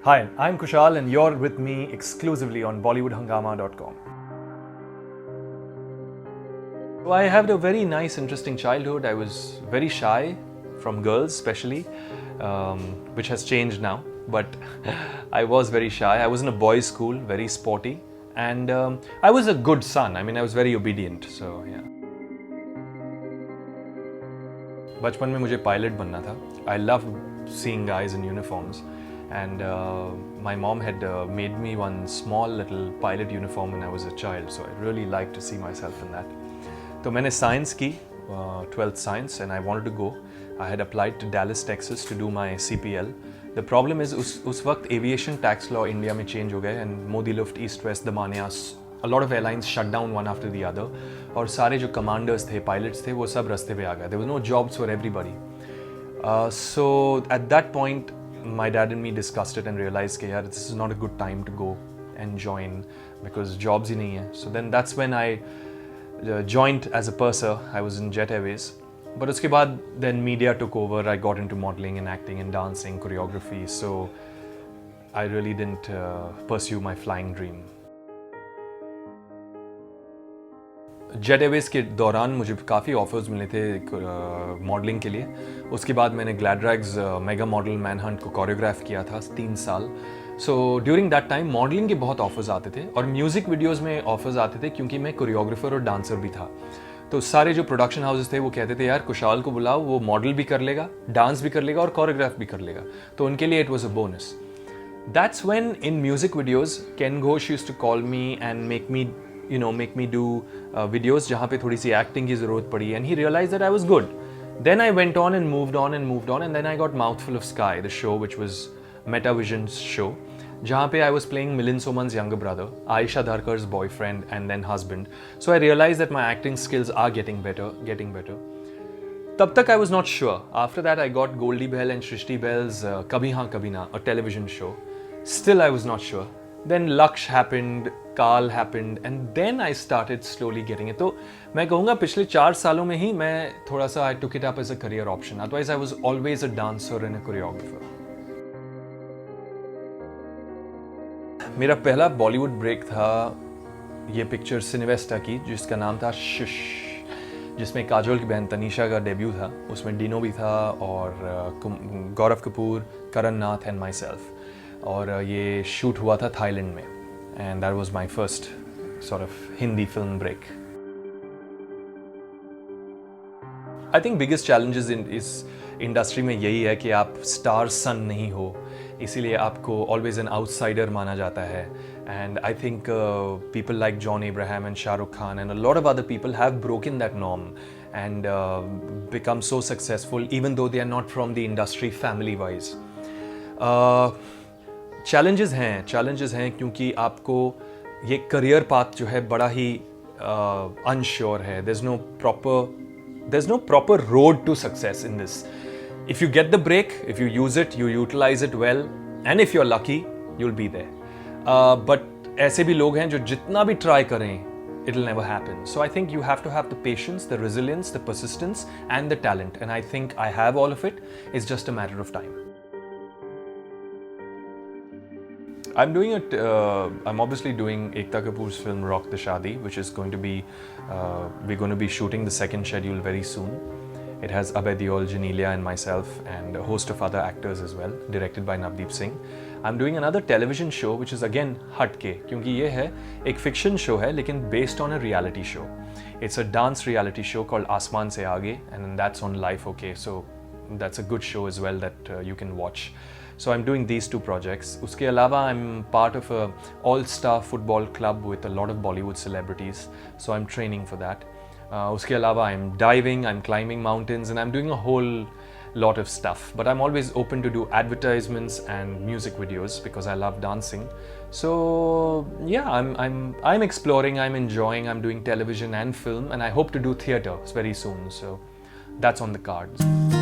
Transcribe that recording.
Hi, I'm Kushal and you're with me exclusively on BollywoodHangama.com. So I had a very nice, interesting childhood. I was very shy from girls, especially, which has changed now. But I was very shy. I was in a boys' school, very sporty, and I was a good son. I mean, I was very obedient. So yeah. बचपन में मुझे pilot बनना था. I loved seeing guys in uniforms. And my mom had made me one small little pilot uniform when I was a child, so I really liked to see myself in that. So मैंने science की, 12th science, and I wanted to go. I had applied to Dallas, Texas to do my CPL. The problem is उस वक्त aviation tax law India में change हो गए and Modi Luft, East West, Damanias, a lot of airlines shut down one after the other. और सारे जो commanders थे, pilots थे, वो सब रास्ते पे आ गए. There was no jobs for everybody. So at that point, my dad and me discussed it and realized that yaar, this is not a good time to go and join because jobs hi nahi hai. So then that's when I joined as a purser. I was in Jet Airways. But uske baad then media took over. I got into modeling and acting and dancing, choreography. So I really didn't pursue my flying dream. Jet Airways के दौरान मुझे काफ़ी offers मिले थे modelling के लिए. उसके बाद मैंने ग्लैड्रैग्स मेगा मॉडल मैनहंट को कोरियोग्राफ किया था 3 साल. So during that time modelling के बहुत ऑफर्स आते थे और म्यूज़िक वीडियोस में ऑफर्स आते थे क्योंकि मैं कोरियोग्राफर और डांसर भी था. तो सारे जो प्रोडक्शन हाउसेस थे वो कहते थे यार कुशाल को बुलाओ, वो मॉडल भी कर लेगा, डांस भी कर लेगा और कोरियोग्राफ भी कर लेगा. तो उनके लिए it was a bonus. That's when in music videos Ken Ghosh used to call me and make me do videos जहाँ पे थोड़ी सी acting की ज़रूरत पड़ी, and he realized that I was good. Then I went on and moved on, and then I got Mouthful of Sky, the show which was Metavision's show, जहाँ पे I was playing Milind Soman's younger brother, Aisha Dharkar's boyfriend and then husband. So I realized that my acting skills are getting better. तब तक I was not sure. After that I got Goldie Bell and Shrishti Bell's Kabhi Haan Kabhi Na, a television show. Still I was not sure. Then Laksh happened, Kaal happened, and then I started slowly getting it. तो मैं कहूँगा पिछले 4 सालों में ही मैं थोड़ा सा I took it up as a career option. Otherwise I was always a dancer and a choreographer. मेरा पहला बॉलीवुड ब्रेक था ये पिक्चर सिनेवेस्टा की जिसका नाम था शुश, जिसमें काजोल की बहन तनीषा का डेब्यू था. उसमें डिनो भी था और Gaurav Kapoor, Karan Nath and myself. और ये शूट हुआ था थाईलैंड में. And that was my first sort of Hindi film break. I think biggest challenges in इस इंडस्ट्री में यही है कि आप स्टार सन नहीं हो, इसीलिए आपको ऑलवेज एन आउटसाइडर माना जाता है. And I think people like John Abraham and Shahrukh Khan and a lot of other people have broken that norm and become so successful even though they are not from the industry family wise. Challenges हैं क्योंकि आपको ये career path जो है बड़ा ही unsure है. there's no proper road to success in this. If you get the break, if you use it, you utilize it well, and if you're lucky, you'll be there. But ऐसे भी लोग हैं जो जितना भी try करें, it'll never happen. So I think you have to have the patience, the resilience, the persistence, and the talent. And I think I have all of it. It's just a matter of time. I'm doing it. I'm obviously doing Ekta Kapoor's film Rock the Shadi, which is going to be. We're going to be shooting the second schedule very soon. It has Abhay Deol, Janelia, and myself, and a host of other actors as well, directed by Navdeep Singh. I'm doing another television show, which is again हटके, क्योंकि ये है एक fiction show है, लेकिन based on a reality show. It's a dance reality show called आसमान से आगे, and that's on Life OK. So that's a good show as well that you can watch. So I'm doing these 2 projects. Uske alawa I'm part of a all-star football club with a lot of Bollywood celebrities. So I'm training for that. Uske alawa I'm diving, I'm climbing mountains, and I'm doing a whole lot of stuff. But I'm always open to do advertisements and music videos because I love dancing. So yeah, I'm exploring, I'm enjoying, I'm doing television and film, and I hope to do theatre very soon. So that's on the cards.